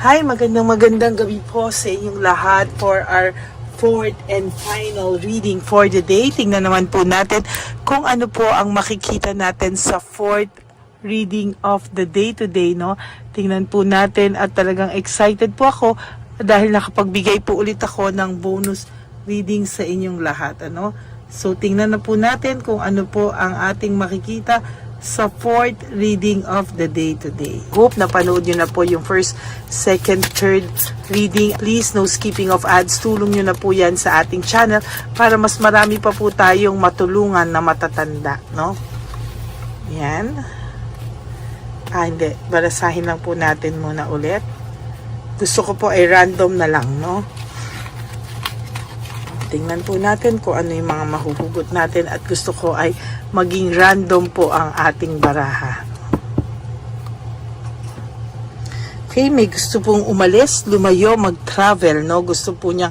Hi, magandang gabi po sa inyong lahat for our fourth and final reading for the day. Tingnan naman po natin kung ano po ang makikita natin sa fourth reading of the day today, no? Tingnan po natin at talagang excited po ako dahil nakapagbigay po ulit ako ng bonus reading sa inyong lahat, ano? So, tingnan na po natin kung ano po ang ating makikita sa fourth reading of the day today. Hope napanood nyo na po yung first, second, third reading. Please, no skipping of ads. Tulong nyo na po yan sa ating channel para mas marami pa po tayong matulungan na matatanda, no? Yan. Hindi. Barasahin lang po natin muna ulit. Gusto ko po ay random na lang, no? Tingnan po natin kung ano yung mga mahuhugot natin at gusto ko ay maging random po ang ating baraha. Okay, may gusto pong umalis, lumayo, mag-travel, no? Gusto po niya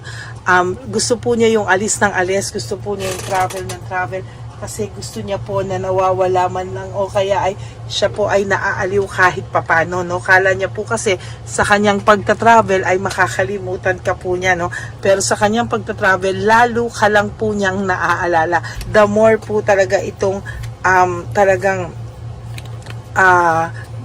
yung alis ng alis, gusto po niya yung travel ng travel kasi gusto niya po na nawawala man lang o kaya ay siya po ay naaaliw kahit papano, no? Kala niya po kasi sa kanyang pagta-travel ay makakalimutan ka po niya, no? Pero sa kanyang pagta-travel, lalo ka lang po niyang naaalala. The more po talaga itong talagang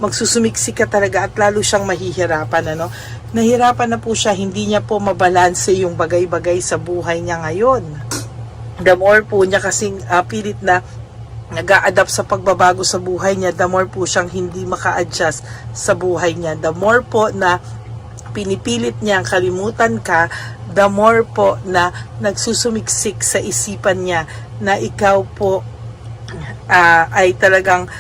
magsusumiksik ka talaga at lalo siyang mahihirapan, ano? Nahirapan na po siya, hindi niya po mabalanse yung bagay-bagay sa buhay niya ngayon. The more po niya kasing pilit na nag-a-adapt sa pagbabago sa buhay niya, the more po siyang hindi maka-adjust sa buhay niya. The more po na pinipilit niyang kalimutan ka, the more po na nagsusumiksik sa isipan niya na ikaw po ay talagang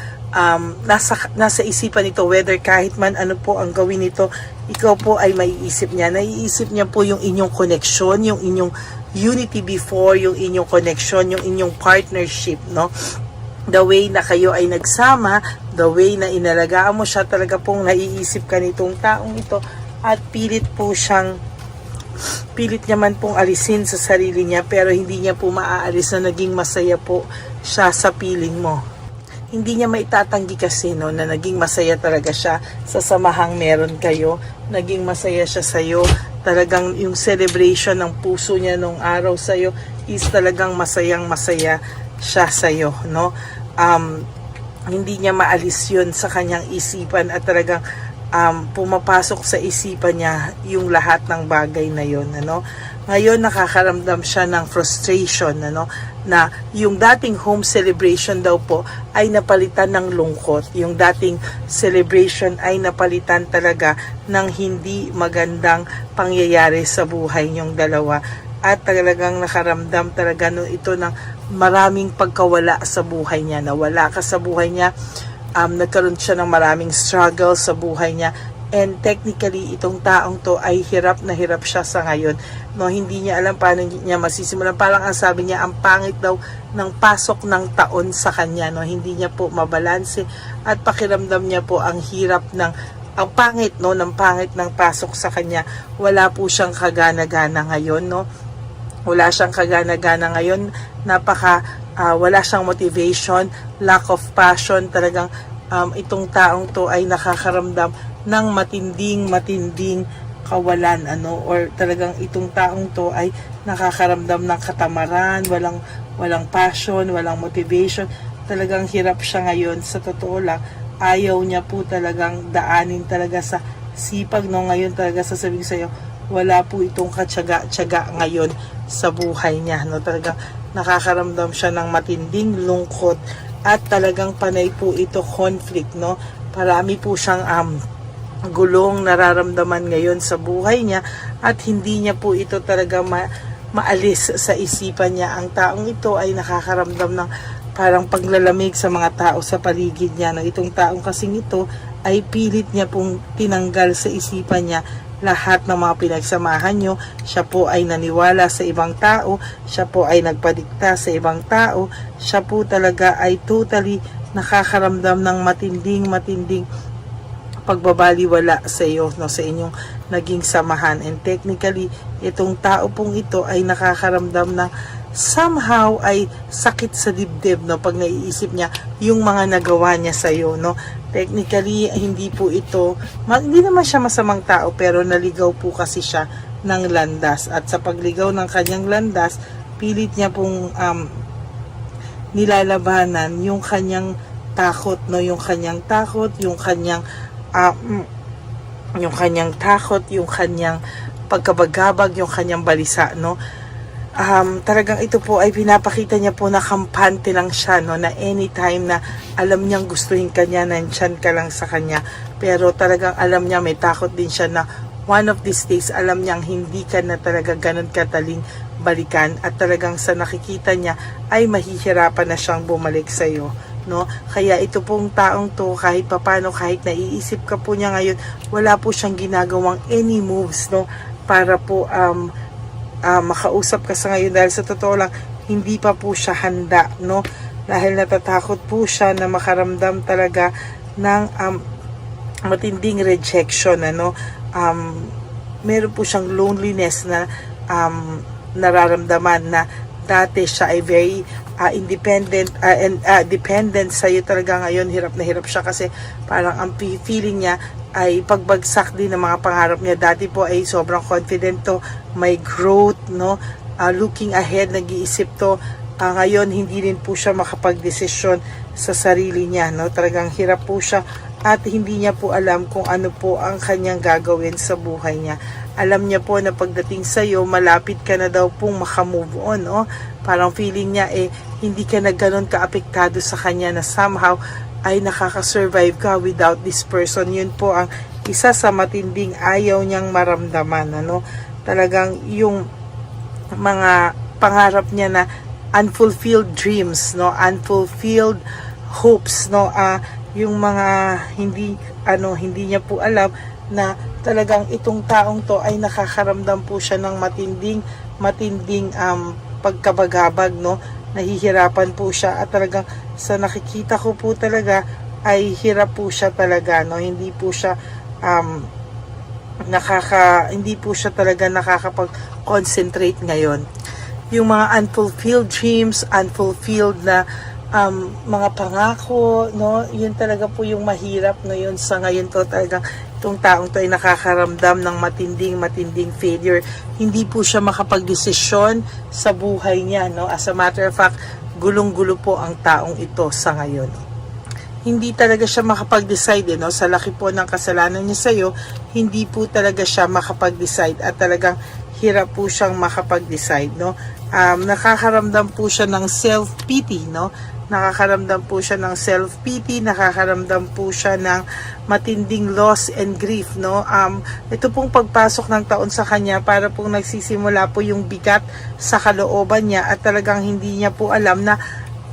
nasa isipan nito, whether kahit man ano po ang gawin nito, ikaw po ay maiisip niya. Naiisip niya po yung inyong connection, yung inyong unity before, yung inyong connection, yung inyong partnership, no? The way na kayo ay nagsama, the way na inalagaan mo siya, talaga pong naiisip ka nitong taong ito at pilit niya man pong alisin sa sarili niya pero hindi niya po maaalis na naging masaya po siya sa piling mo. Hindi niya maitatanggi kasi, no, na naging masaya talaga siya sa samahang meron kayo. Naging masaya siya sa'yo. Talagang yung celebration ng puso niya nung araw sa'yo is talagang masayang-masaya siya sa'yo, no? Hindi niya maalis yun sa kanyang isipan at talagang pumapasok sa isipan niya yung lahat ng bagay na yun, ano? Ngayon nakakaramdam siya ng frustration, ano, na yung dating home celebration daw po ay napalitan ng lungkot. Yung dating celebration ay napalitan talaga ng hindi magandang pangyayari sa buhay niyong dalawa. At talagang nakaramdam talaga ito ng maraming pagkawala sa buhay niya. Nawala ka sa buhay niya, nagkaroon siya ng maraming struggle sa buhay niya. And technically, itong taong to ay hirap na hirap siya sa ngayon. No, hindi niya alam paano niya masisimulan. Parang ang sabi niya, ang pangit daw ng pasok ng taon sa kanya. No, hindi niya po mabalanse at pakiramdam niya po ang hirap ang pangit, no, ng pangit ng pasok sa kanya. Wala po siyang kagana-gana ngayon, no. Wala siyang kagana-gana ngayon. Wala siyang motivation, lack of passion. Talagang itong taong to ay nakakaramdam ng matinding kawalan, ano, or talagang itong taong to ay nakakaramdam ng katamaran, walang passion, walang motivation. Talagang hirap siya ngayon. Sa totoo lang, ayaw niya po talagang daanin talaga sa sipag, no. Ngayon talaga sasabihin sa'yo, wala po itong katyaga-tyaga ngayon sa buhay niya, no. Talagang nakakaramdam siya ng matinding lungkot at talagang panay po ito conflict, no. Parami po siyang gulong nararamdaman ngayon sa buhay niya at hindi niya po ito talaga maalis sa isipan niya. Ang taong ito ay nakakaramdam ng parang paglalamig sa mga tao sa paligid niya. Itong taong kasing ito ay pilit niya pong tinanggal sa isipan niya lahat ng mga pinagsamahan nyo. Siya po ay naniwala sa ibang tao, siya po ay nagpadikta sa ibang tao, siya po talaga ay totally nakakaramdam ng matinding pagbabaliwala sa iyo, no, sa inyong naging samahan. And technically, itong tao pong ito ay nakakaramdam ng somehow ay sakit sa dibdib, no, pag naiisip niya yung mga nagawa niya sa'yo, no. Technically, hindi po ito, hindi naman siya masamang tao, pero naligaw po kasi siya ng landas. At sa pagligaw ng kanyang landas, pilit niya pong nilalabanan yung kanyang takot, no, yung kanyang takot, yung kanyang takot, yung kanyang pagkabagabag, yung kanyang balisa, no. Talagang ito po ay pinapakita niya po na kampante lang siya, no, na anytime na alam niyang gustuhin kanya, nandyan ka lang sa kanya, pero talagang alam niya, may takot din siya na one of these days, alam niyang hindi ka na talaga ganun kataling balikan, at talagang sa nakikita niya ay mahihirapan na siyang bumalik sa iyo, no. Kaya ito pong taong to, kahit papano, kahit naiisip ka po niya ngayon, wala po siyang ginagawang any moves, no, para po makausap ka sa ngayon, dahil sa totoo lang hindi pa po siya handa, no, dahil natatakot po siya na makaramdam talaga ng matinding rejection, ano. Meron po siyang loneliness na nararamdaman, na dati siya ay very independent and dependent sa iyo. Talaga ngayon hirap na hirap siya, kasi parang ang feeling niya ay pagbagsak din ng mga pangarap niya. Dati po ay sobrang confident to, may growth, no, looking ahead, nag-iisip to. Ngayon hindi rin po siya makapagdesisyon sa sarili niya, no. Talagang hirap po siya, at hindi niya po alam kung ano po ang kanyang gagawin sa buhay niya. Alam niya po na pagdating sa iyo, malapit ka na daw pong makamove on, no. Parang feeling niya hindi ka na ganun kaapektado sa kanya, na somehow ay nakakasurvive ka without this person. Yun po ang isa sa matinding ayaw niyang maramdaman, ano. Talagang yung mga pangarap niya na unfulfilled dreams, no, unfulfilled hopes, no, yung mga hindi niya po alam na talagang itong taong to ay nakakaramdam po siya ng matinding pagkabagabag, no. Nahihirapan po siya, at talagang sa nakikita ko po talaga ay hirap po siya talaga, no. Hindi po siya talaga nakakapag-concentrate ngayon. Yung mga unfulfilled dreams, unfulfilled na mga pangako, no, yun talaga po yung mahirap ngayon. Sa ngayon to, talagang itong taong to ay nakakaramdam ng matinding failure. Hindi po siya makapagdesisyon sa buhay niya, no. As a matter of fact, gulong-gulo po ang taong ito sa ngayon. Hindi talaga siya makapag-decide, no, sa laki po ng kasalanan niya sa iyo, hindi po talaga siya makapag-decide, at talagang hirap po siyang makapag-decide, no. Nakakaramdam po siya ng self-pity, no. Nakakaramdam po siya ng self-pity, nakakaramdam po siya ng matinding loss and grief, no. Ito pong pagpasok ng taon sa kanya, para pong nagsisimula po yung bigat sa kalooban niya, at talagang hindi niya po alam na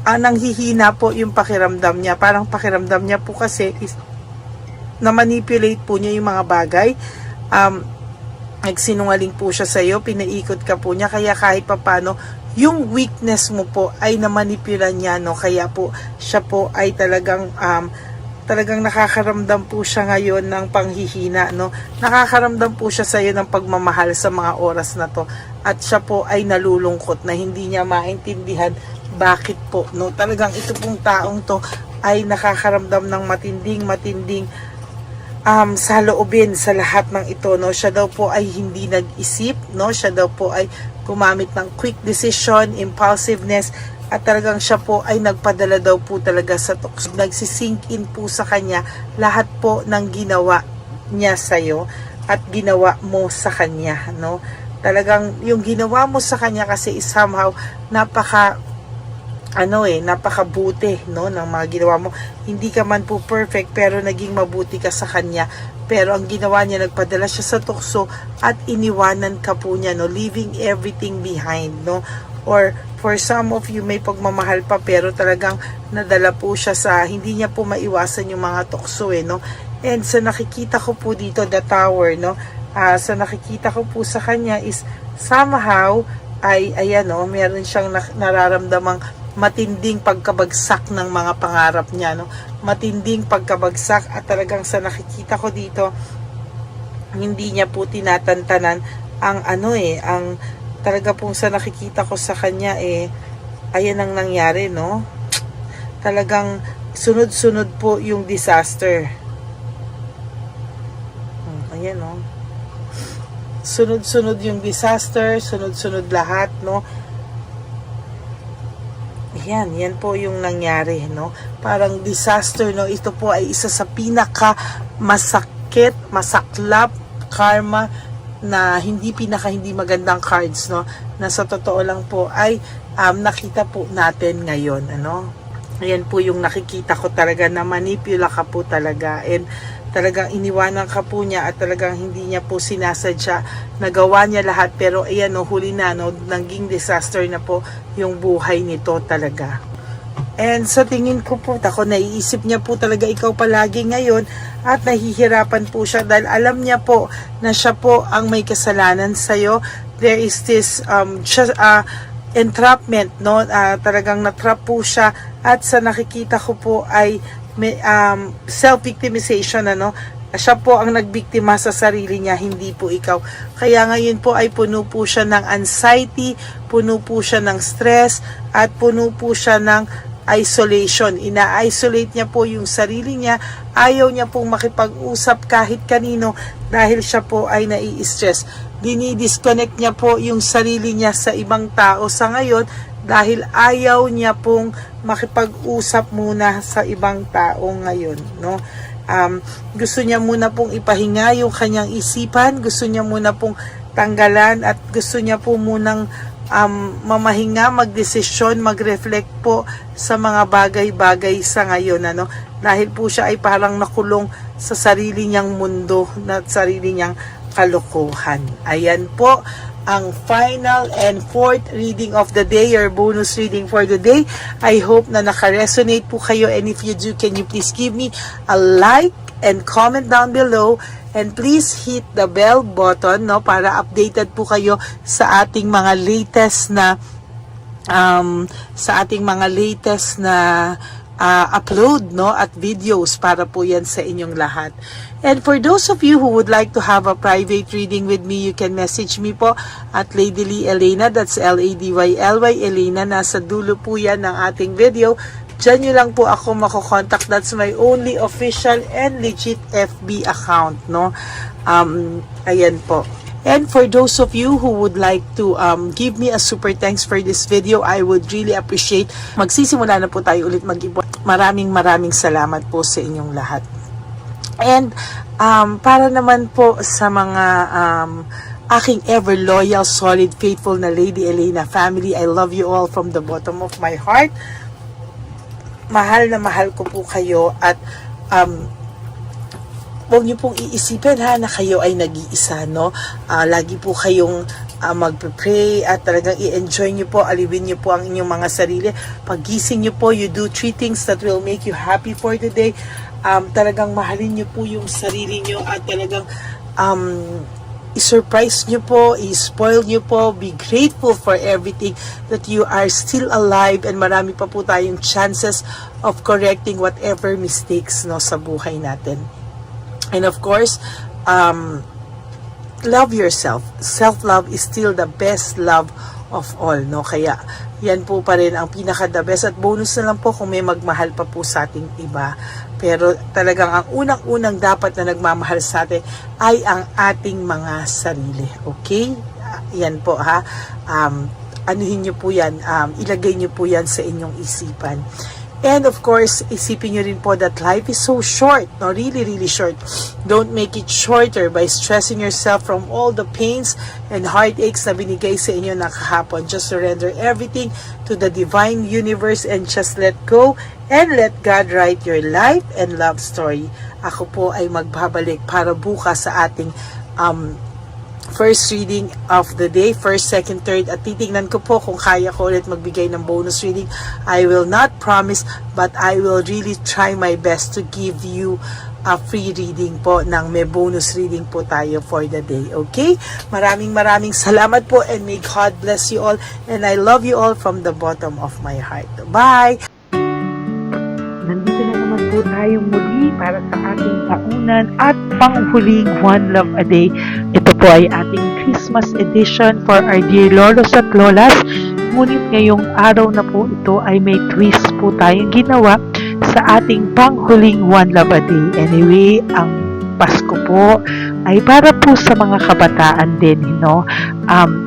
nanghihina po yung pakiramdam niya. Parang pakiramdam niya po kasi is na-manipulate po niya yung mga bagay. Nagsinungaling po siya sa iyo, pinaikot ka po niya, kaya kahit papano yung weakness mo po ay namanipulan niya, no. Kaya po siya po ay talagang nakakaramdam po siya ngayon ng panghihina, no. Nakakaramdam po siya sa iyo ng pagmamahal sa mga oras na to, at siya po ay nalulungkot na hindi niya maintindihan bakit po, no. Talagang ito pong taong to ay nakakaramdam ng matinding saloobin sa lahat ng ito, no. Siya daw po ay hindi nag-isip, no. Siya daw po ay gumamit ng quick decision, impulsiveness, at talagang siya po ay nagpadala daw po talaga sa tukso. Nagsisink in po sa kanya lahat po ng ginawa niya sa'yo at ginawa mo sa kanya, no. Talagang yung ginawa mo sa kanya kasi is somehow napakabuti, no, ng mga ginawa mo. Hindi ka man po perfect, pero naging mabuti ka sa kanya. Pero ang ginawa niya, nagpadala siya sa tukso at iniwanan ka po niya, no, leaving everything behind, no. Or for some of you, may pagmamahal pa, pero talagang nadala po siya sa hindi niya po maiwasan yung mga tukso, no. And sa nakikita ko po dito, the tower, no, sa nakikita ko po sa kanya is somehow ay ayan, no, meron siyang nararamdamang matinding pagkabagsak ng mga pangarap niya, no. Matinding pagkabagsak, at talagang sa nakikita ko dito, hindi niya po tinatantanan ang talaga pong sa nakikita ko sa kanya ayan ang nangyari, no? Talagang sunod-sunod po yung disaster. Ayan, no? Sunod-sunod yung disaster, sunod-sunod lahat, no? Yan po yung nangyari, no? Parang disaster, no? Ito po ay isa sa pinaka masakit, masaklap karma na hindi magandang cards, no? Na sa totoo lang po ay nakita po natin ngayon, ano? Ayan po yung nakikita ko talaga na manipula ka po talaga, and talagang iniwanan ka po niya at talagang hindi niya po sinasadya. Nagawa niya lahat, pero ayan, no, huli na, no, naging disaster na po yung buhay nito talaga. And sa tingin ko po, naiisip niya po talaga ikaw palagi ngayon at nahihirapan po siya dahil alam niya po na siya po ang may kasalanan sa'yo. There is this entrapment, no? Talagang natrap po siya, at sa nakikita ko po ay may, self-victimization, ano? Siya po ang nagbiktima sa sarili niya, hindi po ikaw. Kaya ngayon po ay puno po siya ng anxiety, puno po siya ng stress, at puno po siya ng isolation. Ina-isolate niya po yung sarili niya. Ayaw niya pong makipag-usap kahit kanino dahil siya po ay nai-stress. Dinidisconnect niya po yung sarili niya sa ibang tao sa ngayon dahil ayaw niya pong makipag-usap muna sa ibang tao ngayon, no? Gusto niya muna pong ipahinga yung kanyang isipan, gusto niya muna pong tanggalan, at gusto niya po munang mamahinga, magdesisyon, mag-reflect po sa mga bagay-bagay sa ngayon, ano? Dahil po siya ay parang nakulong sa sarili niyang mundo, na sarili niyang kalokohan. Ayan po ang final and fourth reading of the day, your bonus reading for the day. I hope na naka-resonate po kayo, and if you do, can you please give me a like and comment down below, and please hit the bell button, no, para updated po kayo sa ating mga latest na upload, no, at videos para po yan sa inyong lahat. And for those of you who would like to have a private reading with me, you can message me po at Lady Lee Elena, that's Ladyly Elena, nasa dulo po yan ng ating video. Diyan nyo lang po ako makokontak. That's my only official and legit FB account, no? Ayan po. And for those of you who would like to give me a super thanks for this video, I would really appreciate. Magsisimula na po tayo ulit mag-ipon. Maraming salamat po sa inyong lahat. And para naman po sa mga aking ever loyal, solid, faithful na Lady Elena family, I love you all from the bottom of my heart. Mahal na mahal ko po kayo, at huwag niyo pong iisipin na kayo ay nag-iisa, no? Lagi po kayong magpe-pray at talagang i-enjoy niyo po, alibin niyo po ang inyong mga sarili. Paggising niyo po, you do 3 things that will make you happy for the day. Talagang mahalin niyo po yung sarili niyo, at talagang i-surprise nyo po, i-spoil nyo po, be grateful for everything that you are still alive, and marami pa po tayong chances of correcting whatever mistakes, no, sa buhay natin. And of course, love yourself. Self-love is still the best love of all, no? Kaya yan po pa rin ang pinaka-the best, at bonus na lang po kung may magmahal pa po sa ating iba. Pero talagang ang unang-unang dapat na nagmamahal sa atin ay ang ating mga sarili. Okay? Yan po, ha. Anuhin nyo po yan, ilagay nyo po yan sa inyong isipan. And of course, isipin nyo rin po that life is so short, no? Really short. Don't make it shorter by stressing yourself from all the pains and heartaches na binigay sa inyo na kahapon. Just surrender everything to the divine universe and just let go and let God write your life and love story. Ako po ay magbabalik para bukas sa ating first reading of the day, first, second, third, at titingnan ko po kung kaya ko ulit magbigay ng bonus reading. I will not promise, but I will really try my best to give you a free reading po, ng may bonus reading po tayo for the day. Okay? Maraming salamat po, and may God bless you all, and I love you all from the bottom of my heart. Bye! Nandito na naman po tayong muli para sa ating taunan at panghuling One Love a Day. Ito po ay ating Christmas edition for our dear lolos at lolas. Ngunit ngayong araw na po ito ay may twist po tayong ginawa sa ating panghuling One Love a Day. Anyway, ang Pasko po ay para po sa mga kabataan din, no?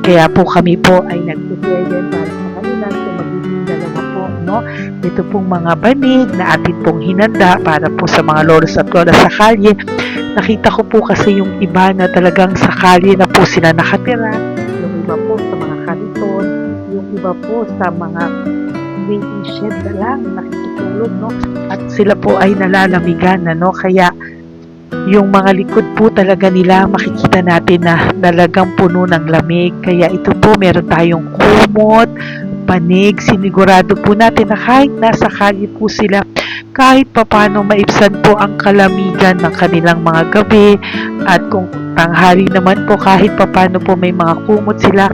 Kaya po kami po ay nag-prepare din para sa kanila. So magiging dalawa po, no? Ito pong mga banig na atin pong hinanda para po sa mga lolos at lolas sa kalye. Nakita ko po kasi yung iba na talagang sa kalye na po sila nakatira. Yung iba po sa mga kariton, yung iba po sa mga waiting shed na lang nakikitulog, no? At sila po ay nalalamigan na, no? Kaya yung mga likod po talaga nila makikita natin na talagang puno ng lamig. Kaya ito po meron tayong kumot, panig, sinigurado po natin na kahit nasa kalye po sila, kahit papano maibsan po ang kalamigan ng kanilang mga gabi, at kung tanghali naman po kahit papano po may mga kumot sila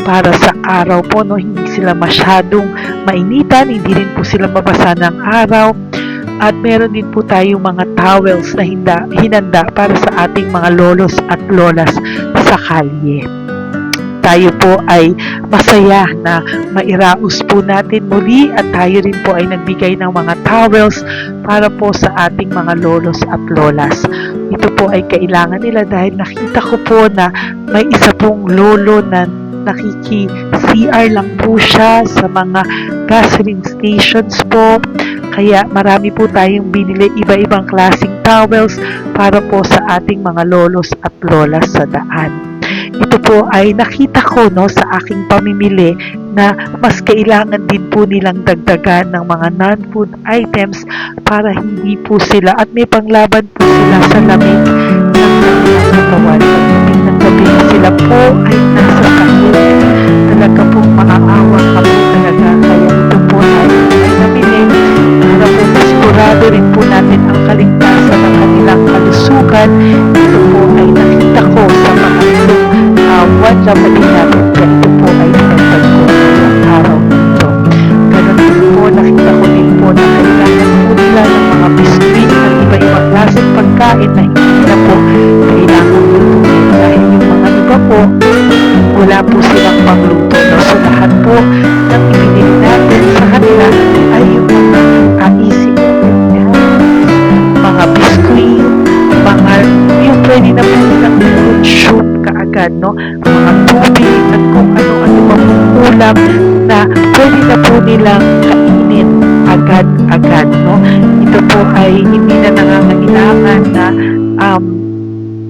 para sa araw po, no? Hindi sila masyadong mainitan, hindi rin po sila mabasa ng araw. At meron din po tayong mga towels na hinanda para sa ating mga lolos at lolas sa kalye. Tayo po ay masaya na mairaos po natin muli at tayo rin po ay nagbigay ng mga towels para po sa ating mga lolos at lolas. Ito po ay kailangan nila dahil nakita ko po na may isa pong lolo na nakiki-CR lang po siya sa mga gasoline stations po. Kaya marami po tayong binili iba-ibang klaseng towels para po sa ating mga lolos at lolas sa daan. Ito po ay nakita ko, no, sa aking pamimili na mas kailangan din po nilang dagdagan ng mga non-food items para hindi po sila at may panglaban po sila sa lamig ng kanilang katawan. Pagdating ng gabi sila po ay nasa sakit. Talaga pong maaawa ka po talaga. Kaya ito po ay namili para po masigurado rin po natin ang kaligtasan ng kanilang kalusugan. Ito po ay nakita ko sa mga One Love a Day natin. Kaya ito po ay pinagpag ko ng araw nito. Ganun din po, nakita ko din po na kailangan po nila ng mga biskuit at iba-ibang klaseng pagkain na hindi na po kailangan lutuin. Dahil yung mga iba po, wala po silang pangluto. No? So lahat po ng ibinili natin sa kanila ay yung mga easy mga biskuit, mga yung pwede na po nilang soup kaagad, no? Mga tubig at kung ano-ano pang ulam na pwede na po nilang kainin agad-agad, no? Ito po ay hindi na nangangailangan na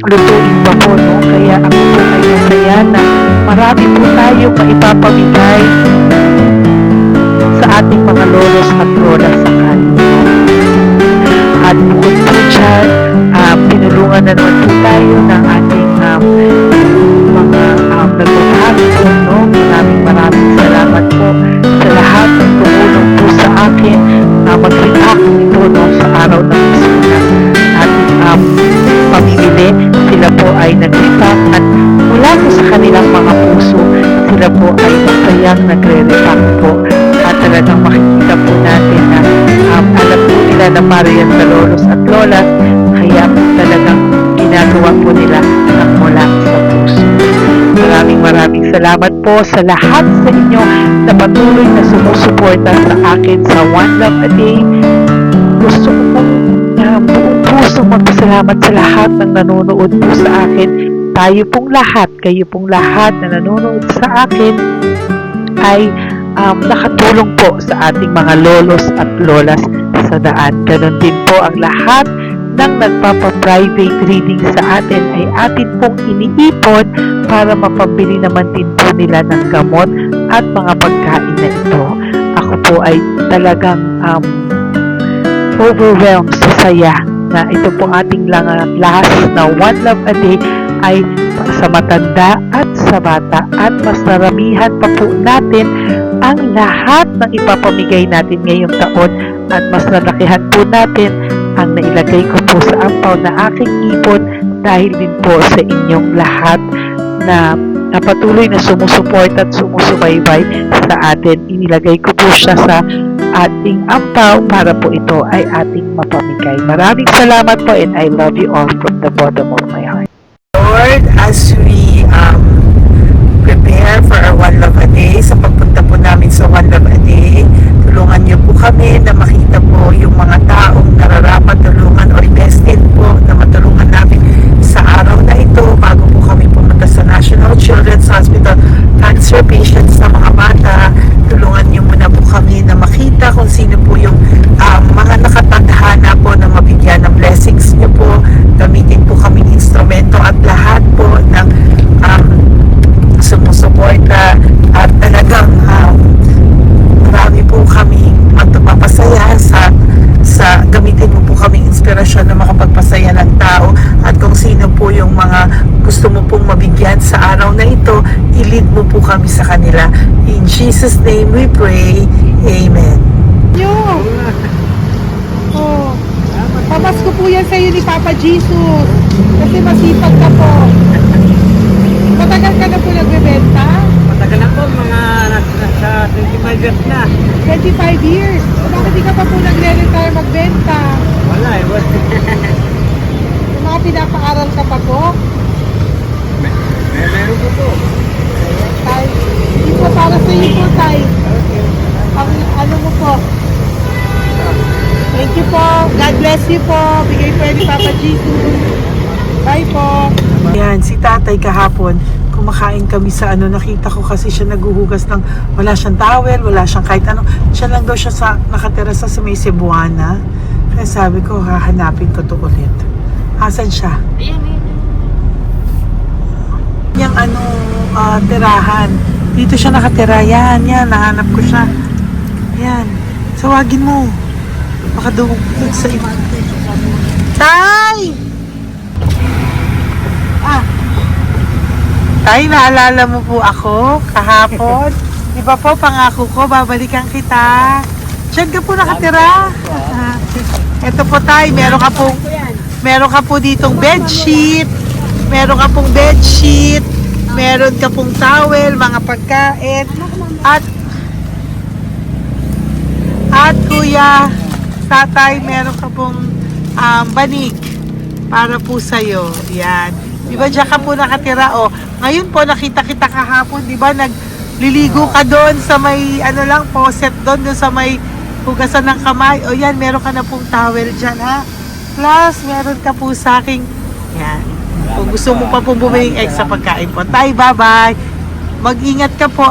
lutuin pa po, no? Kaya ako po ay masaya na marami po tayo maipapamigay sa ating mga lolos at lolas sa kanila. At bukod po dyan, pinulungan na naman po tayo ng ating mga nagpapahapon, no? Maraming salamat po sa lahat ng tumulong po sa akin na mag-react ito, no, sa araw ng Pasko na ating pamimili. Sila po ay nag-react at mula po sa kanilang mga puso, sila po ay masayang nagre-react po. At talagang makikita po natin na alam po nila na para yan sa lolos at lolas, kaya po talagang ginagawa po nila ng mula sa puso. Maraming salamat po sa lahat sa inyo na patuloy na sumusuporta sa akin sa One Love a Day. Gusto ko pong buong puso magpasalamat sa lahat ng nanonood po sa akin. Tayo pong lahat, kayo pong lahat na nanonood sa akin ay nakatulong po sa ating mga lolos at lolas sa daan. Ganon din po ang lahat ng nagpapa-private reading sa atin ay atin pong iniipon para mapabili naman din po nila ng gamot at mga pagkain na ito. Ako po ay talagang overwhelmed sa saya na ito po ating last na One Love a Day ay sa matanda at sa bata, at mas naramihan pa po natin ang lahat ng ipapamigay natin ngayong taon, at mas nalakihan po natin ang nailagay ko po sa ampaw na aking ipon dahil din po sa inyong lahat na patuloy na sumusuporta at sumusubaybay sa atin. Inilagay ko po siya sa ating ampaw para po ito ay ating mapamigay. Maraming salamat po, and I love you all from the bottom of my heart. Lord, as we bigyan sa araw na ito. I-lead mo po kami sa kanila. In Jesus' name we pray. Amen. Yo! Oh, pamasko po yan sa iyo ni Papa Jesus. Kasi masipag ka po. Matagal ka na po nagbebenta? Matagal na po, mga nasa 25 years na. 25 years. Bakit di ka pa po nagre-retire magbenta? Wala eh. Yung mga pinapaaral ka pa po? Meron po po. Tay, hindi po para sa iyo po, Tay. Ang ano mo po? Thank you po. God bless you po. Bigay po yan ni Papa Jesus. Bye po. Yan, si tatay kahapon, kumakain kami sa nakita ko kasi siya naghuhugas ng, wala siyang towel, wala siyang kahit ano. Siya lang daw siya nakatira sa may Cebuana. Kaya sabi ko, hahanapin ko to ulit. Asan siya? Yung tirahan. Dito siya nakatira. Yan, nahanap ko siya. Yan. Tawagin mo. Baka doon sa iba. Tay! Tay, naalala mo po ako kahapon? Di ba po, pangako ko, babalikan kita. Diyan ka po nakatira. Ito po, Tay, meron ka po ditong bedsheet. Meron ka pong bedsheet. Meron ka pong towel, mga pagkain. At kuya, tatay, meron ka pong banig para po sa'yo. Yan. Di ba dyan ka po nakatira? O, ngayon po, nakita kita kahapon, di ba? Nagliligo ka doon sa may, faucet doon sa may hugasan ng kamay. O yan, meron ka na pong towel dyan, ha? Plus, meron ka po sa aking, yan. Kung gusto mo pa pong bumili extra pagkain po. Tay, bye-bye. Mag-ingat ka po,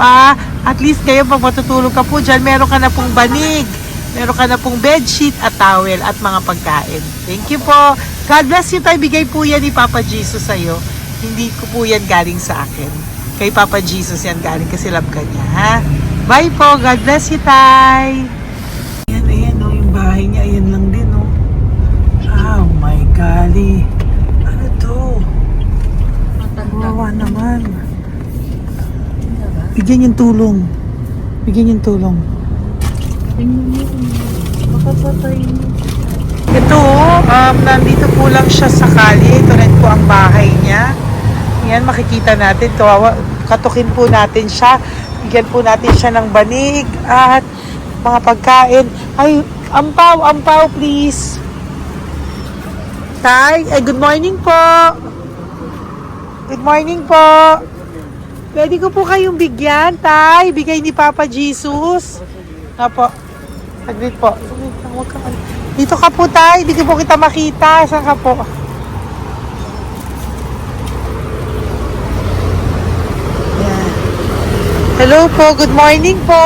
At least kayo, pag matutulog ka po dyan, meron ka na pong banig. Meron ka na pong bedsheet at towel at mga pagkain. Thank you po. God bless you, Tay. Bigay po yan ni Papa Jesus sa'yo. Hindi ko po yan galing sa akin. Kay Papa Jesus yan galing kasi love ka niya, ha? Bye po. God bless you, Tay. Ayan, yung bahay niya. Ayan lang din, Oh my golly. Ano to? Wawa naman. Bigyan yung tulong. Ito, nandito po lang siya sa kalye. Ito rin po ang bahay niya. Yan, makikita natin. Katukin po natin siya. Bigyan po natin siya ng banig at mga pagkain. Ay, ampaw, please. Tay, good morning po. Good morning po. Pwede ko po kayong bigyan, Tay. Bigay ni Papa Jesus. Apo. Saglit po. Dito ka po, Tay. Dito po kita makita. Saan ka po? Yan. Hello po. Good morning po.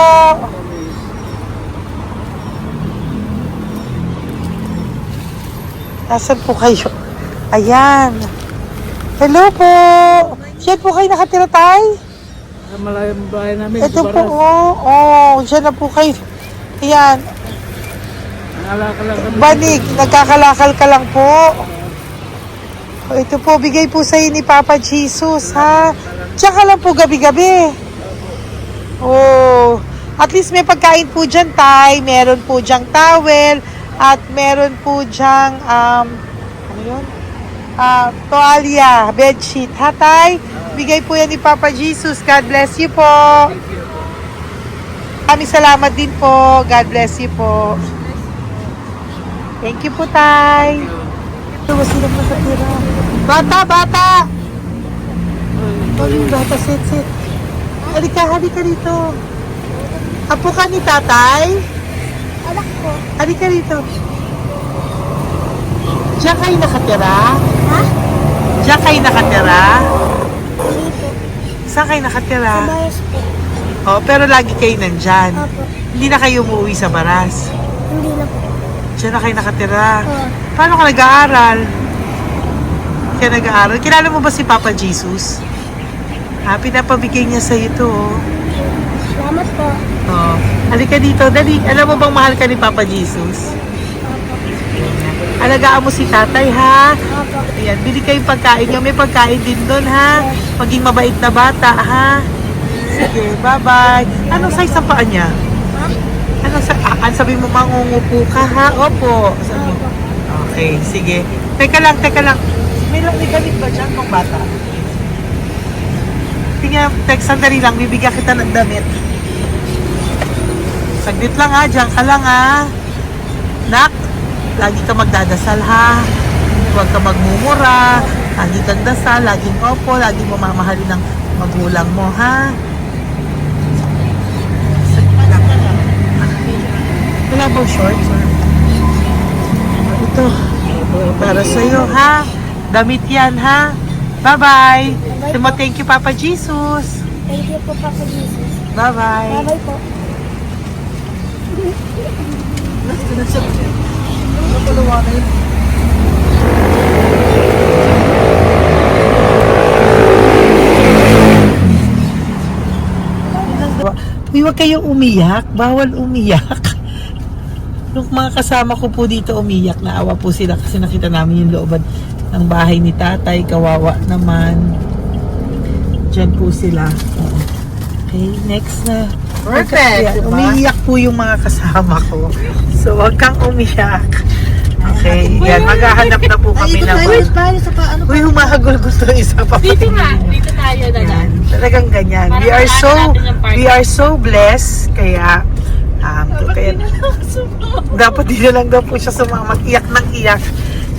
Nasaan po kayo? Ayan. Hello po. Diyan po kayo nakatira, Tay? Sa malayang bahay namin. Ito po, diyan na po kayo. Ayan. Banig, nagkakalakal ka lang po. Ito po, bigay po sa'yo ni Papa Jesus, ha? Diyan ka lang po gabi-gabi. At least may pagkain po dyan, Tay. Meron po dyang towel. At meron po dyang, toalya, bedsheet. Ha, Tay? Bigay po yan ni Papa Jesus. God bless you po. Maraming salamat din po. God bless you po. Thank you po, Tay. Ito, sila mo sa tira. Bata! Bata, sit. Halika dito. Apo ka ni Tatay? Anak ko. Halika dito. Diyan kayo nakatira? Ha? Diyan kayo nakatira? Dito. Saan kayo nakatira? Sa Baras po. Pero lagi kayo nandyan. Opo. Hindi na kayo umuwi sa Baras. Hindi na po. Diyan na kayo nakatira. Oo. Paano ka nag-aaral? Kaya nag-aaral. Kilala mo ba si Papa Jesus? Pinapabigay niya sa ito. Salamat po. Halika dito. Dali. Alam mo bang mahal ka ni Papa Jesus? Opo. Alagaan mo si tatay, ha? Opo. Ayan, bili kayong pagkain nyo. May pagkain din doon, ha? Maging mabait na bata, ha? Sige, bye-bye. Anong size ang paa niya? Sabi mo, mangungupo ka, ha? Opo. Sabi mo. Okay, sige. Teka lang. May gamit ba dyan ng bata? Tingnan, sandali lang. Bibigyan kita ng damit. Saglit lang, ha? Diyan ka lang, ha? Nak, lagi ka magdadasal, ha? Huwag ka magmumura. Lagi kang dasal. Laging opo. Laging mamamahalin ng magulang mo, ha? Saglit lang. Wala bang shorts? Ito. Para sa'yo, ha? Damit yan, ha? Bye-bye. Sabi mo, thank you, Papa Jesus. Thank you po, Papa Jesus. Bye-bye. Bye-bye po. Uy, huwag kayong umiyak. Bawal umiyak. Nung mga kasama ko po dito umiyak, naawa po sila kasi nakita namin yung looban ng bahay ni tatay. Kawawa naman. Diyan po sila. Okay, next na. Perfect, diba? Umiiyak po yung mga kasama ko. So, huwag kang umiyak. Okay, yan. Maghahanap na po kami naman. Uy, humahagol gusto isa pa. Dito tayo na Yan. Talagang ganyan. We are so blessed. Kaya, dapat dito lang daw po siya sumama. Iyak ng iyak.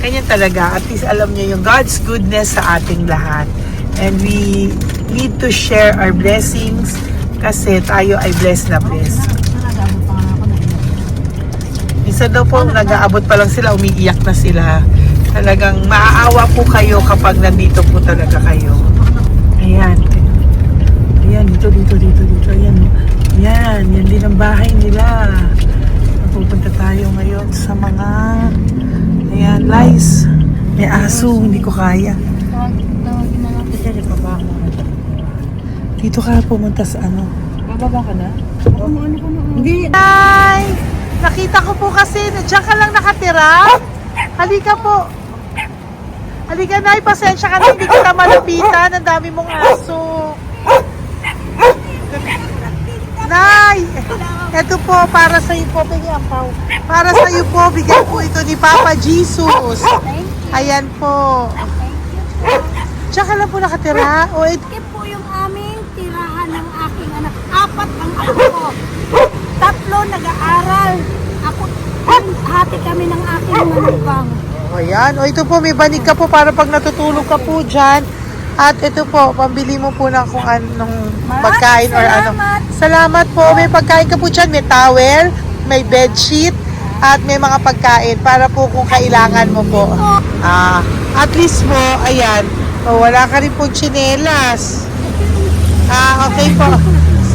Ganyan talaga. At least alam niyo yung God's goodness sa ating lahat. And we need to share our blessings kasi tayo ay blessed na blessed. Isa daw po, nag-aabot pa lang sila, umiiyak na sila. Talagang maaawa po kayo kapag nandito po talaga kayo. Ayan. Ayan, dito. Ayan. Yan din ang bahay nila. Pupunta tayo ngayon sa mga lice. May aso, hindi ko kaya. Dito ka pumunta sa ano? Bababa ka na? Hindi. Hi! Nakita ko po kasi, diyan ka lang nakatira. Halika po. Halika, Nay, pasensya ka na, hindi kita malapitan. Ang dami mong aso. Nay, eto po, para sa iyo po, para sa iyo po, bigay po ito ni Papa Jesus. Ayan po. Diyan ka lang po nakatira. O, Ito po yung aming tirahan ng aking anak. 4 ang anak ko. 3 nag-aaral. Ako, hati kami ng aking manugang. ayan. O, ito po, may banig ka po para pag natutulog ka po dyan. At ito po, pambili mo po ng kung anong pagkain or ano. Salamat po. May pagkain ka po dyan. May towel, may bedsheet, at may mga pagkain para po kung kailangan mo po. At least po, ayan. O, wala ka rin po tsinelas. Okay po.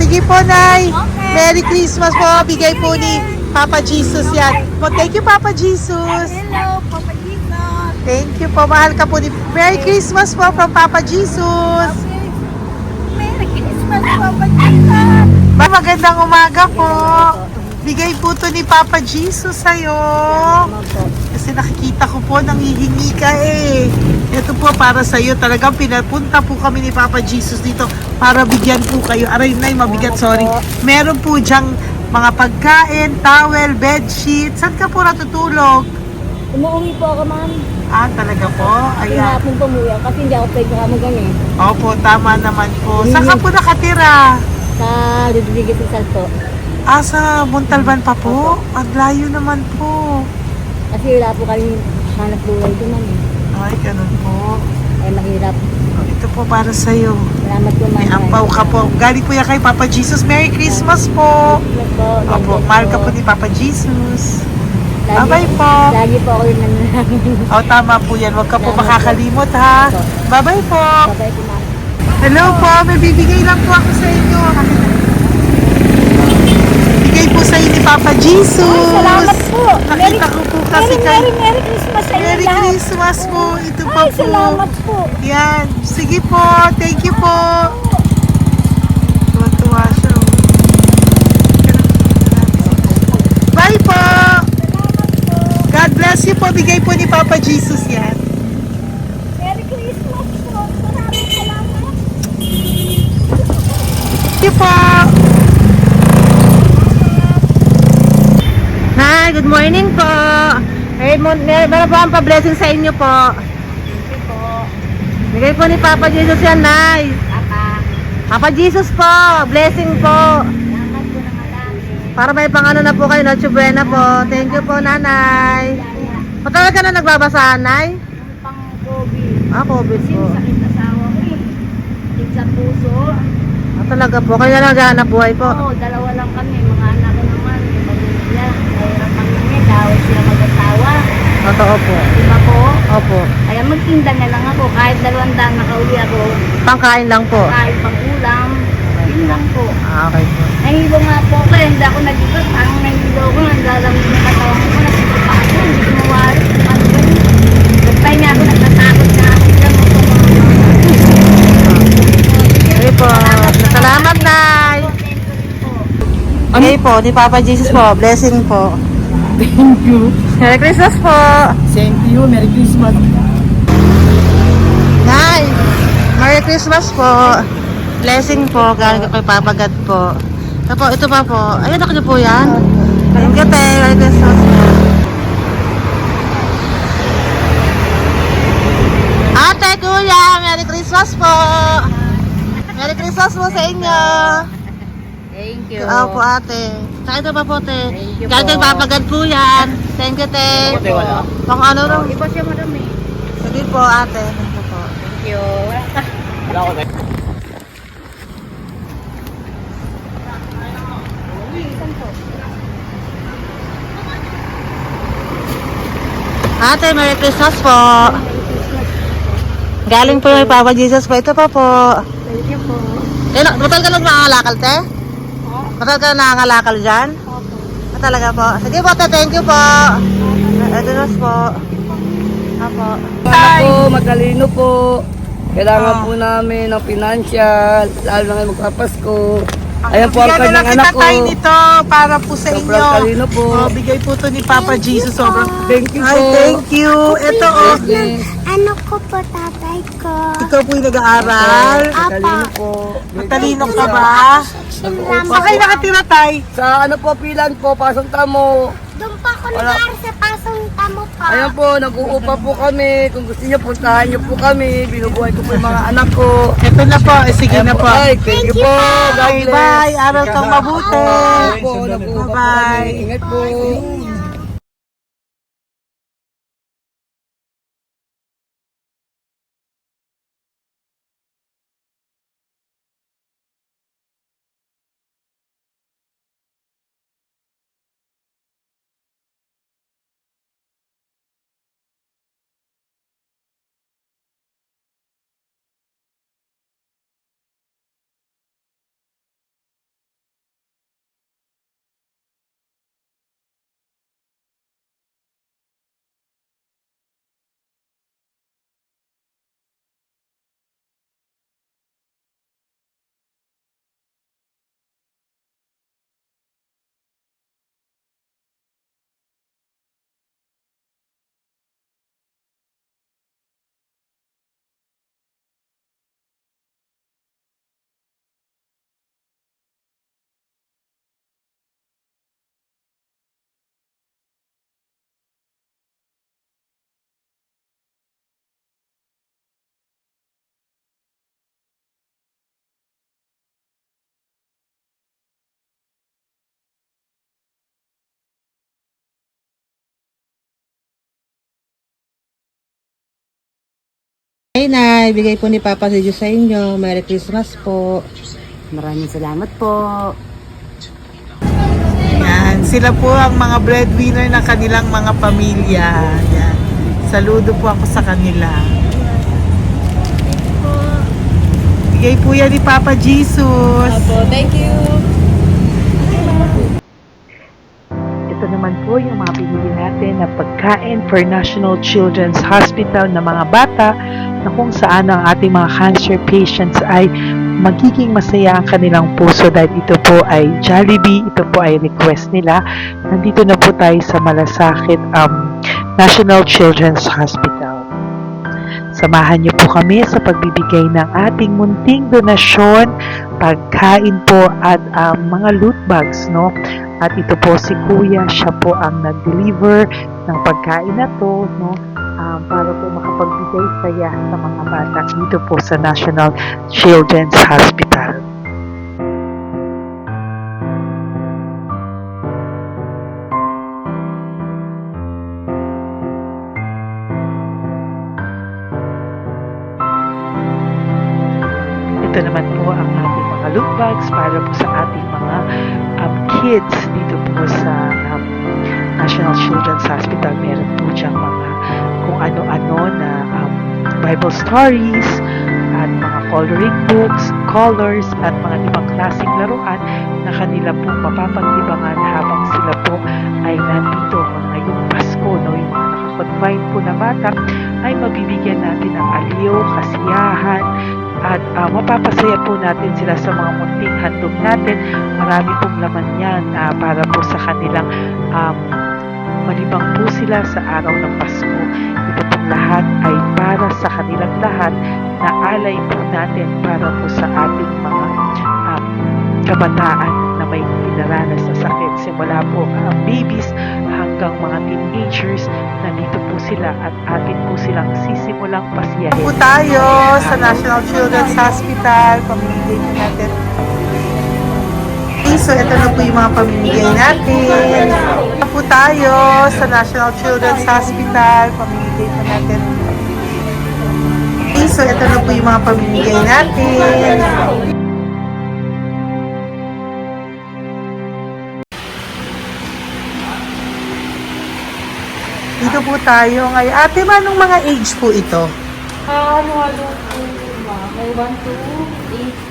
Sige po, Nay. Merry Christmas po. Bigay po ni Papa Jesus yan. Thank you, Papa Jesus. Hello, Papa Jesus. Thank you po. Mahal ka po ni... Merry Christmas po from Papa Jesus. Merry Christmas, Papa Jesus. Magandang umaga po. Bigay po to ni Papa Jesus sa'yo. Kasi nakikita ko po, nanghihingi ka eh. Ito po para sa'yo. Talagang pinapunta po kami ni Papa Jesus dito para bigyan po kayo. Aray, Nay, mabigat, sorry. Meron po dyang mga pagkain, towel, bedsheet. Saan ka po natutulog? Umuwi po ako, ma'am. Talaga po? Ayan. Pinapong pumuya kasi hindi ako pwede kamagan eh. Opo, tama naman po. Saan ka po nakatira? Sa Rodriguez Rizal po. Sa Montalban pa po? Ang layo naman po. Kasi wala po kami hanap buhay doon, ma'am. Ay, ganun po. Eh, mahirap. Ito po para sa'yo. Salamat po, ma'am. May ampaw ka po. Galing po yan kay Papa Jesus. Merry Christmas po. Opo, mahal ka po ni Papa Jesus. Bye-bye po. Lagi po ako yung nananangin. Tama po yan. Huwag ka po makakalimot, ha. Bye-bye po. Babay po, ma'am. Hello po. May bibigay lang po ako sa inyo. Bigay po sa inyo ni Papa Jesus. Salamat po. Nakita ko po kasi kayo. Merry Christmas sa inyo Merry lahat. Christmas po. Ito pa Ay, po. salamat po. Yan. Sige po. Thank you po. Tuwa-tuwa siya. Bye po. God bless you po, bigay po ni Papa Jesus yan. Merry Christmas po. Maraming salamat. Thank you po. Hi, good morning po. Meron po ang pa-blessing sa inyo po. Thank you po. Bigay po ni Papa Jesus yan, Nay. Papa. Papa Jesus po, blessing po. Salamat po ng marami. Para may pangano na po kayo, Noche Buena po. Thank you po, Nanay. Matagal ka na nagbabasahan, Nay? Yung pang-COVID. COVID Kasi po. sakit na asawa ko eh. Sakit sa puso. Talaga po, kaya naghahanap buhay po. Oo, dalawa lang kami. Mga anak ko naman. May pamilya. Mahirap kami niya. Dahil sila mag-asawa. Totoo po. Diba po? Opo. Kaya magtinda na lang ako. Kahit 200 nakauwi ako. Pangkain lang po. Kahit pang ulam. Yun lang po. Okay po. Nahilo nga po ako. Hindi ako nag-ibat. Ang nahilo ko. Naglalamig na katawan ko. Nagsipa ako. Hindi ko mawari. Ano ba yun? Nagpay nga ako. Nagtatakot na ako. Diyan mo po mga Okay po. Salamat, Nay. Okay po, ni Papa Jesus po. Blessing po. Thank you. Merry Christmas po. Same to you. Merry Christmas. Nay, Merry Christmas po. Blessing po, galing kay Papa God po. Ito pa po. Ayun, ako niyo po yan. Thank you, te. Merry Christmas po. Ate, kuya, Merry Christmas po. Merry Christmas po sa inyo. Thank you. Opo, ate. Saka ito pa po, te. Thank you Galing kay po. Papa God po yan. Thank you, te. Ate, wala. Pang ano rin. Iba siya marami. Sige po, ate. Thank you po. Thank you. Wala ko tayo. Ate, Merry Christmas po. Galing po may Papa Jesus po. Ito pa po. Thank you po. Matagal ka lang nangangalakal, te? Matagal ka lang nangangalakal dyan? Talaga po. Sige po, te. Thank you po. Ito po. Apo. Ano po, matalino po. Kailangan po namin ng financial, lalo na ngayon magpapasko. Ayan po ang Bigyan na lang kanyang anak kita ko. tayo nito para po sa Sobrang inyo. talino po. Bigay po to ni Papa Jesus. Sobrang Thank you Ay, po. thank you. Ito oh. Yes. Ano ko po tatay ko? Ikaw po yung nag-aaral. Matalino po. Matalino ka ba? Saan kayo nakatira, tay? Sa ano po, pilan po, pasong tamo. Doon pa ako nag-aaral sa pasong tamo pa. Ayan po, nag-uupa po kami. Kung gusto niyo, puntahan niyo po kami. Binubuhay ko po yung mga anak ko. Ito na po. Sige Ayan na po. Ay, thank you po. God Bye, bless. bye. Aral kang mabuti. Ayan po, nag-uupa po Bye-bye. kami. Ingat po. Ay, Nay. Bigay po ni Papa Jesus sa inyo. Merry Christmas po. Maraming salamat po. Yan. Sila po ang mga breadwinner ng kanilang mga pamilya. Yan. Saludo po ako sa kanila. Bigay po yan ni Papa Jesus. Thank you. Ito naman po yung mga pinili natin na pagkain for National Children's Hospital na mga bata na kung saan ang ating mga cancer patients ay magiging masaya ang kanilang puso dahil ito po ay Jollibee, ito po ay request nila. Nandito na po tayo sa Malasakit National Children's Hospital. Samahan niyo po kami sa pagbibigay ng ating munting donasyon, pagkain po at mga loot bags, no? At ito po si Kuya, siya po ang nag-deliver ng pagkain na to, no? Para po makapagbigay saya sa mga bata dito po sa National Children's Hospital. Ito naman po ang ating mga loot bags para po sa ating mga kids dito po sa National Children's Hospital. Meron po diyang mga kung ano-ano na Bible stories at mga coloring books, colors at mga ibang klaseng laruan na kanila po mapapag-ibangan habang sila po ay nandito ngayong Pasko, no? Yung mga nakakonfine po na bata ay mabibigyan natin ng aliw, kasiyahan, at mapapasaya po natin sila sa mga munting handog natin. Marami pong laman yan para po sa kanilang malibang po sila sa araw ng Pasko. Ito pong lahat ay para sa kanilang lahat na alay po natin para po sa ating mga kabataan na may pinaranas na sakit. Simula po babies hanggang mga teenagers, nandito po sila at atin po silang sisimulang pasiyahin. Po tayo sa National Children's Hospital, pamimigay po natin. So, ito na po yung mga pamimigay natin. Po tayo sa National Children's Hospital, pamimigay po natin. So, ito na po yung mga pamimigay natin. Dito po tayo ngayon. Ate, manong mga age po ito? Ano po, may 1 to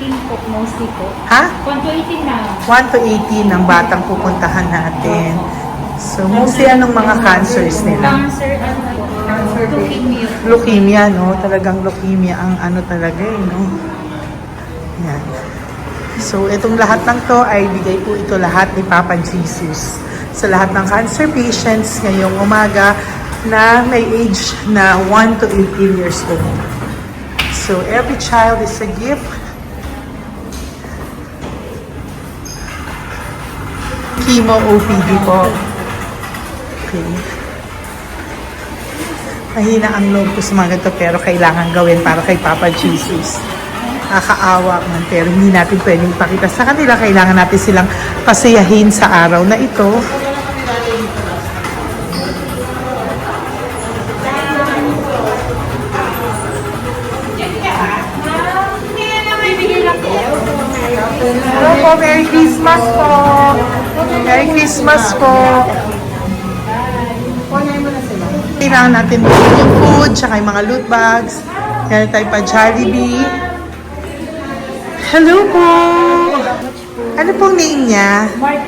18 po, mostly po. Ha? 1 to 18 na. 1 to 18 ang batang pupuntahan natin. So, mostly anong mga cancers nila? Cancer, leukemia. Leukemia, no? Talagang leukemia ang ano talaga no? Yan. So, itong lahat ng to ay bigay po ito lahat ni Papa Jesus sa lahat ng cancer patients ngayong umaga na may age na 1 to 18 years old. So, every child is a gift. Chemo OPD po. Okay. Mahina ang loob ko sa mga ganito pero kailangan gawin para kay Papa Jesus. Nakakaawa man pero hindi natin pwedeng pakita sa kanila. Kailangan natin silang pasayahin sa araw na ito. Hello po, Merry Christmas po. Merry Christmas po. Kailangan natin bumili yung food, tsaka yung mga loot bags. Kaya tayo pa Jollibee. Hello po. Ano pong name niya? Mark.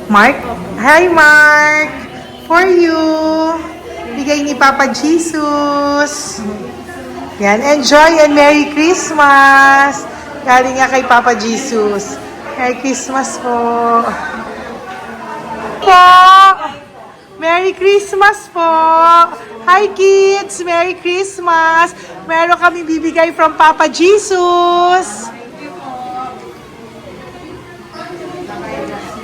Mark? Hi, Mark. For you. Bigay ni Papa Jesus. Yan, enjoy and Merry Christmas. Galing nga kay Papa Jesus. Merry Christmas po. Merry Christmas po. Hi kids, Merry Christmas. Meron kami bibigay from Papa Jesus.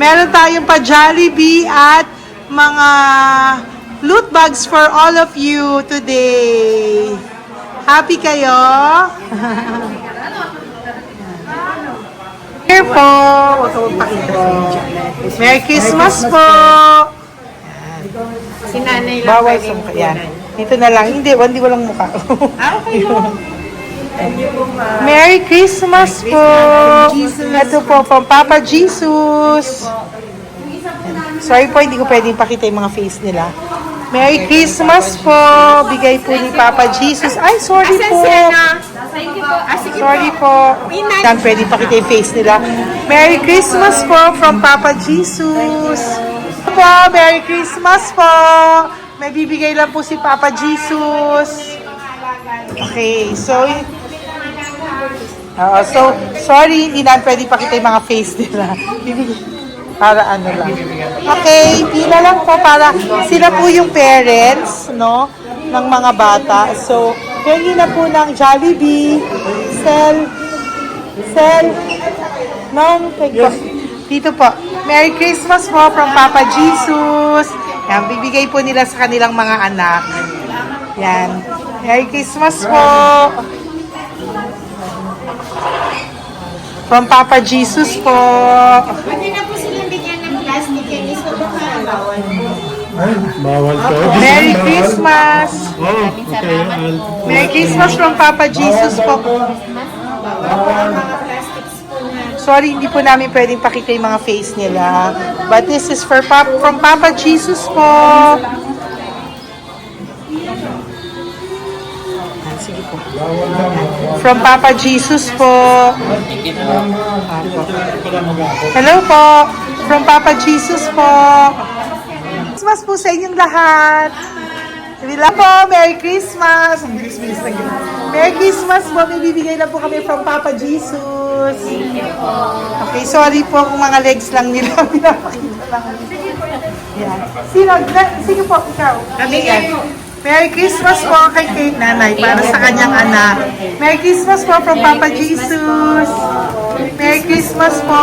Meron tayong pa Jollibee at mga loot bags for all of you today. Happy kayo? Here po. Huwag ka magpakita sa video. Merry Christmas po. Si nanay lang Bawal sa mukha. Yan. Dito na lang. Hindi walang mukha. Okay po. Merry Christmas po. Ito po, from Papa Jesus. Sorry po, hindi ko pwedeng pakita yung mga face nila. Merry Christmas po. Bigay po ni Papa Jesus. Ay, sorry po. Sorry po. Yan, pwedeng pakita yung face nila. Merry Christmas po from Papa Jesus. Po, Merry Christmas po. May bibigay lang po si Papa Jesus. Okay, so sorry, hindi na pwede pakita yung mga face nila. Para ano lang. Okay, pila lang po para sila po yung parents, no? Ng mga bata. So, pengi na po ng Jollibee. Sel. Ma'am, dito po. Merry Christmas po from Papa Jesus. Yan, bibigay po nila sa kanilang mga anak. Yan. Merry Christmas po. From Papa Jesus po. Pwede na po silang bigyan ng plastic yan. Iso ba bawal po? Bawal to. Merry Christmas. Oh, okay. Merry Christmas from Papa Jesus po. Mga plastics po na. Sorry, hindi po namin pwedeng pakita yung mga face nila. But this is for from Papa Jesus po. Sige po. From Papa Jesus po. Hello po. From Papa Jesus po. Christmas po sa inyong lahat. Wala po, Merry Christmas. Ang bilis-bilis na yun. Merry Christmas po. May bibigay na po kami from Papa Jesus. Okay, sorry po kung mga legs lang nila. Pinapakita lang. Yan. Sige po, ikaw. Yan. Merry Christmas po kay nanay para sa kanyang anak. Merry Christmas po from Papa Jesus. Merry Christmas po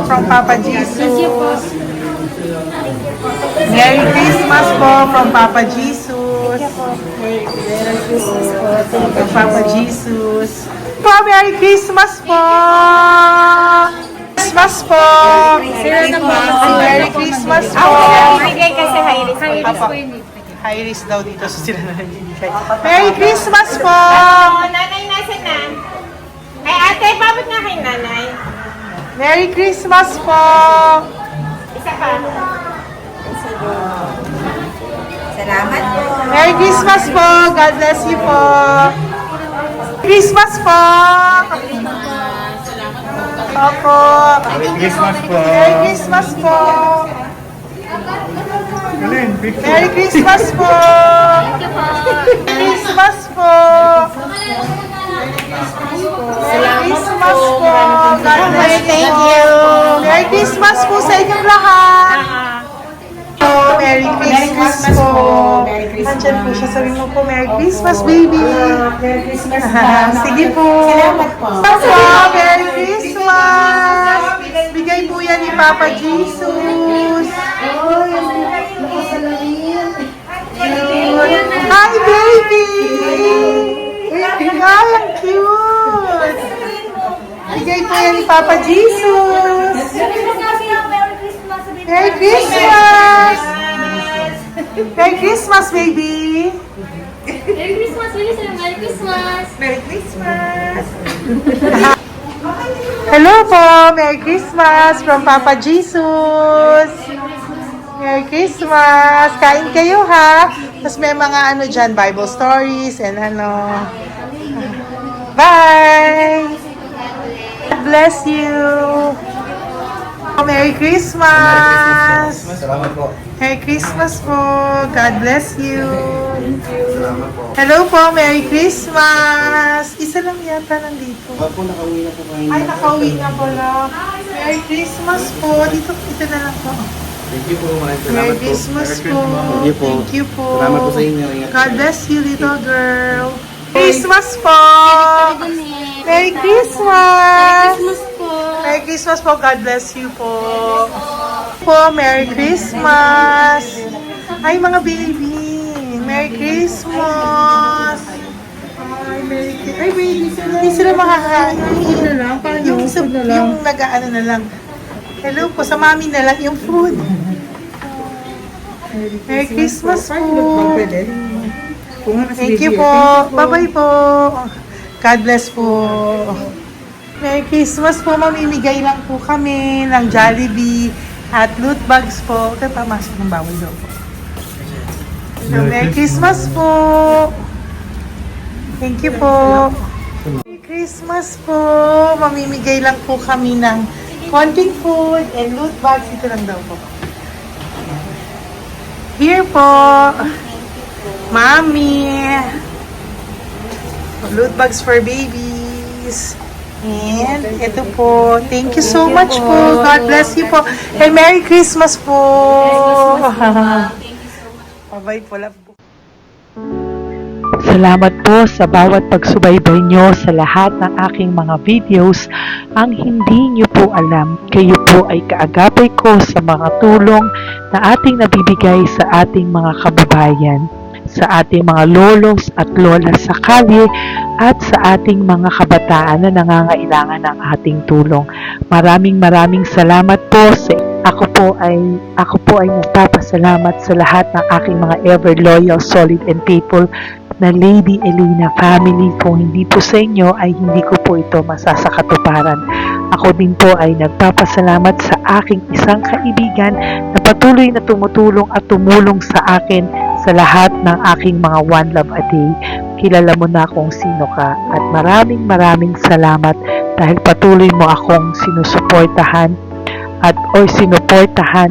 from Papa Jesus. Merry Christmas po from Papa Jesus. Merry Christmas po from Papa Jesus. Merry Christmas po. Christmas po. Merry Christmas po. Bigay kasi high-risk. High-risk po yun. High risk daw dito so sila na nagbibigay. Merry Christmas po! Nanay, nasa na? Ay, ate, babot nga kay nanay. Merry Christmas po! Isa pa. Salamat po. Merry Christmas po! God bless you po! Christmas po! Opo! Merry Christmas po. Merry Christmas po! Merry Christmas po! Christmas po! Merry Christmas po! God bless you! Merry Christmas po sa inyong lahat! Merry Christmas po! Nandyan po siya. Sabi mo po, Merry Christmas, baby! Merry Christmas sige po! Salamat po! Merry Christmas! Bigay po yan ni Papa Jesus! Hi, baby! Hi, ang cute! Bigay po yan ni Papa Jesus! Merry Christmas! Merry Christmas, baby! Merry Christmas, Melissa! Merry Christmas! Merry Christmas! Hello po! Merry Christmas from Papa Jesus! Merry Christmas! Kain kayo ha! Tapos may mga ano dyan, Bible stories and ano. Bye! God bless you! Merry Christmas! Salamat po. Merry Christmas po! God bless you! Hello po! Merry Christmas! Isa lang yata nandito. Opo, nakauwi na po kayo. Ay, nakauwi na pala. Merry Christmas po! Dito na lang po. Thank you po. Maraming salamat Merry po. Christmas po! Thank you po. Thank you po! Salamat po sa inyo. Ingat po. God bless you, little girl! Christmas po! Merry Christmas! po! Merry Christmas po. God bless you po. Merry Christmas. Ay, mga baby. Merry Christmas. Ay, Merry Christmas. Ay, baby sila. Hindi sila makakain. Yung lang. Parang yung nag-ano na lang. Hello po. Sa mami na lang yung food. Merry Christmas po. Thank you po. Bye-bye po. God bless po. Merry Christmas po. Mamimigay lang po kami ng Jollibee at loot bags po. Ito pamasok ng bawal daw po. So, Merry Christmas po. Thank you po. Merry Christmas po. Mamimigay lang po kami ng konting food and loot bags. Ito lang daw po. Here po. Mami. Loot bags for babies. And ito po, thank you so much po. God bless you po. And Merry Christmas po. Bye-bye po. Love po. Salamat po sa bawat pagsubaybay nyo sa lahat ng aking mga videos. Ang hindi nyo po alam, kayo po ay kaagapay ko sa mga tulong na ating nabibigay sa ating mga kababayan, sa ating mga lolos at lola sa kalye, at sa ating mga kabataan na nangangailangan ng ating tulong. Maraming salamat po sa ako po ay nagpapasalamat sa lahat ng aking mga ever loyal, solid and faithful na Lady Elena family. Kung hindi po sa inyo ay hindi ko po ito masasakatuparan. Ako din po ay nagpapasalamat sa aking isang kaibigan na patuloy na tumutulong at tumulong sa akin sa lahat ng aking mga One Love a Day. Kilala mo na kung sino ka at maraming salamat dahil patuloy mo akong sinusuportahan o sinuportahan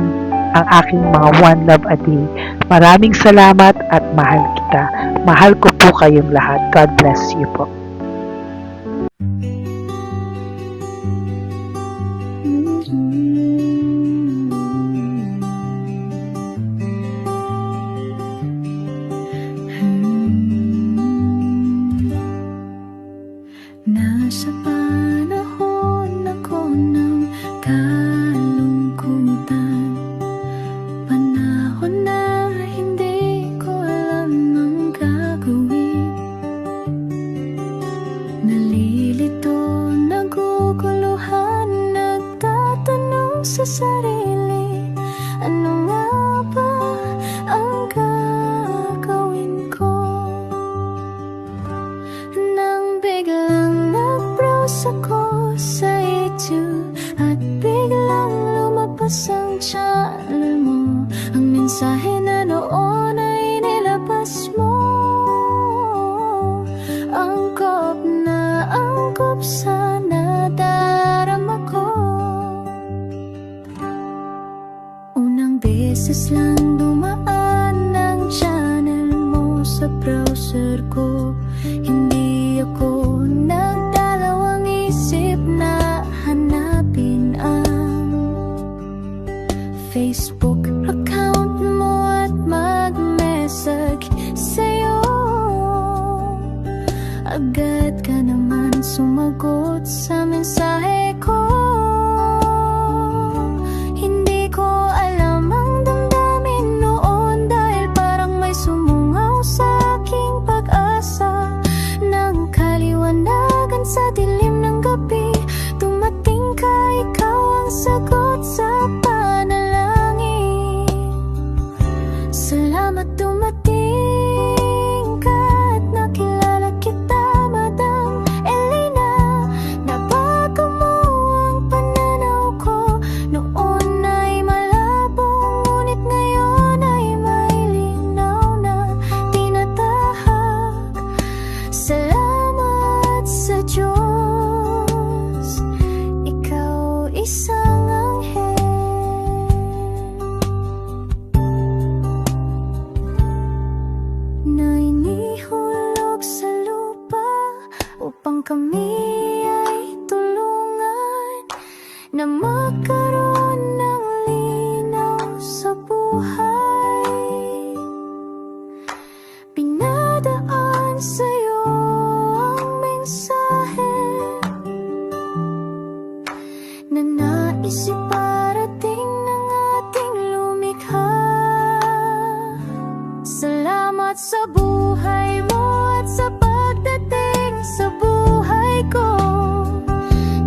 ang aking mga One Love a Day. Maraming salamat at mahal kita. Mahal ko po kayong lahat. God bless you po. Nasa panahon ako ng kalungkutan, panahon na hindi ko alam ang gagawin. Nalilito, naguguluhan, nagtatanong sa sarili, ano nga ba ang gagawin ko? Nang biglang nag-browse ako sa YouTube at biglang lumabas ang channel mo, ang mensahe na noon ay nilabas mo. Angkop sa nadarama ko. Unang beses lang dumaan ang channel mo sa browser ko. Hindi ako nagdalawang isip na hanapin ang Facebook account mo at mag-message sa'yo. Agad ka naman sumagot sa mensahe ko. Hindi ko alam ang damdamin noon dahil parang may sumungaw sa aking pag-asa. Nang kaliwanagan sa dilim ng gabi, dumating ka, ikaw ang sagot sa panalangin. Salamat dumating ka at nakilala kita, Madam Elena. Nabago mo ang pananaw ko. Noon ay malabo, ngunit ngayon ay may linaw na tinatahak. Salamat sa Diyos, ikaw isang anghel na inihulog sa lupa upang kami ay tulungan na magkaroon ng linaw sa buhay. Pinadaan sa'yo ang mensahe na nais iparating ng ating lumikha. Salamat sa buhay mo at sa pagdating sa buhay ko,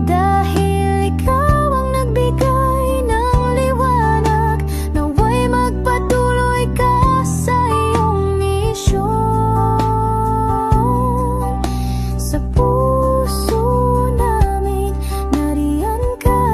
dahil ikaw ang nagbigay ng liwanag. Naway magpatuloy ka sa iyong misyon. Sa puso namin nariyan ka.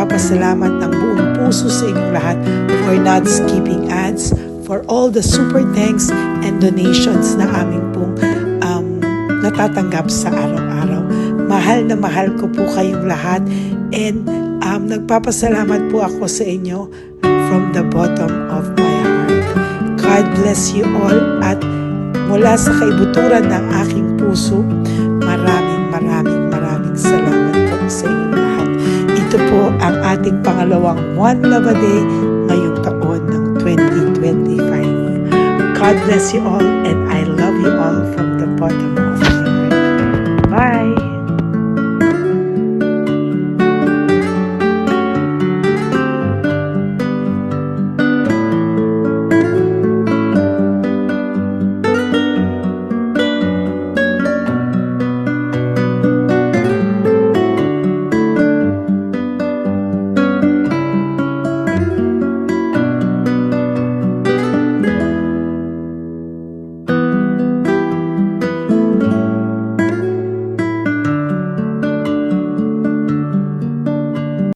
nagpapasalamat ng buong puso sa inyong lahat for not skipping ads, for all the super thanks and donations na aming pong natatanggap sa araw-araw. Mahal na mahal ko po kayong lahat, and nagpapasalamat po ako sa inyo from the bottom of my heart. God bless you all, at mula sa kaibuturan ng aking puso, maraming salamat po sa inyong lahat. Ito po ang ating pangalawang One Love a Day ngayong taon ng 2025. God bless you all, and I love you all from the bottom of